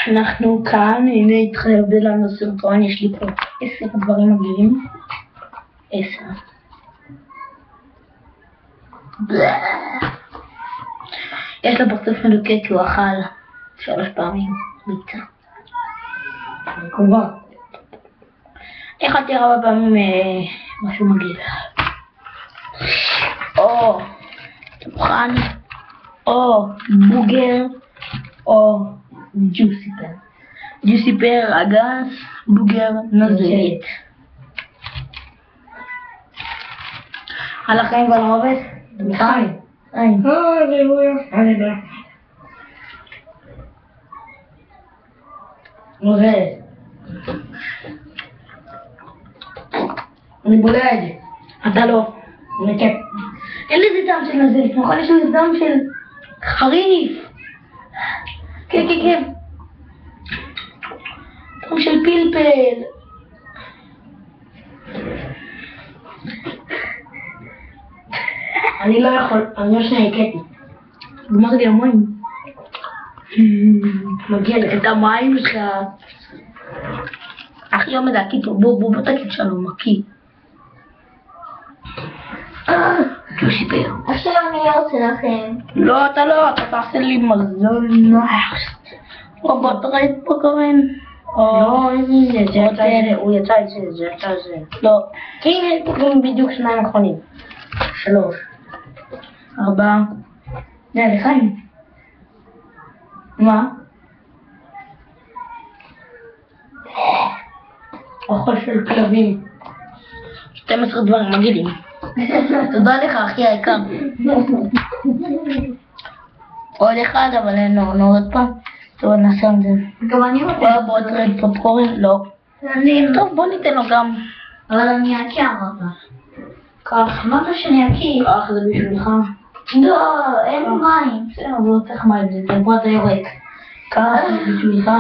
אנחנו כאן, הנה התחייב לנו סרטון, יש לי פה 10 דברים מגעילים. 10. יש לו פרצוף מדוכא כי הוא אכל 3 פעמים ביצה. קובה. אכלתי 4 פעמים משהו מגעיל. או טוחן, או בוגר, או ג'וסיפר. ג'וסיפר אגס, בוגר נוזלית. על החיים ועל העובד? חיים. חיים. הללויה. הללויה. נוזלת. אני בולע את זה. אתה לא. אני כן. אין לזה טעם של נוזלית, נכון? יש לזה טעם של חריף. כן, כן, כן. טעם של פלפל. אני לא יכול, אני לא שנייה הקטי. גמרתי לי המים. מגיע לי. את המים שלך. אחי יום מדע, קיטו, בוא תגיד שלום, מקי. ג'וסיפר. עכשיו אני רוצה לכם. לא, אתה לא, אתה תעשה לי מזון נוח. בוא תראי פה קורן. לא, זה יצא זה, הוא יצא את זה, זה יצא זה. לא. הנה, פוגעים בדיוק 2 נכונים. 3. 4. זה לחיים. מה? אוכל של כלבים. 12 דברים מגעילים. תודה לך אחי היקר. עוד אחד אבל אין לו עוד פעם. טוב נעשה את זה. גם אני רוצה. בוא תרד פופקורן? לא. טוב בוא ניתן לו גם. אבל אני אקי אמרת. קח. אמרת שאני אקי. קח זה בשבילך. לא, אין מים. בסדר אבל לא צריך מים זה פה אתה יורק. קח זה בשבילך.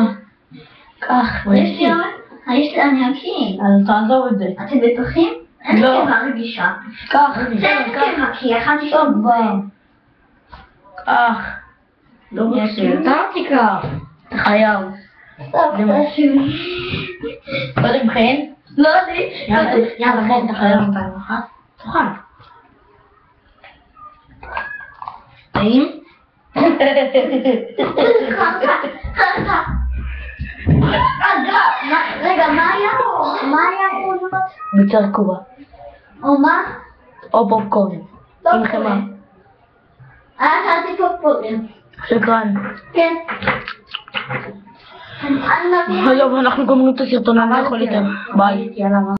קח. יש לי אני אקי. אז תעזוב את זה. אתם בטוחים? אין לא. לי קבע רגישה. קח. זה קבע כי אכלתי טוב שם. ביי. קח. לא רוצה. אתה תיקח. אתה חייב. טוב, זה מה. קודם כן. לא לי. יאללה כן אתה חייב. תאכל. טעים? רגע, מה היה פה? מה היה פה? ביצה רקובה. או מה? או פופקורן. עם חמאה. אכלתי פופקורן. שקרן. כן. אני מבינה. טוב אנחנו גומרים את הסרטון, אני לא יכול יותר. ביי. יאללה.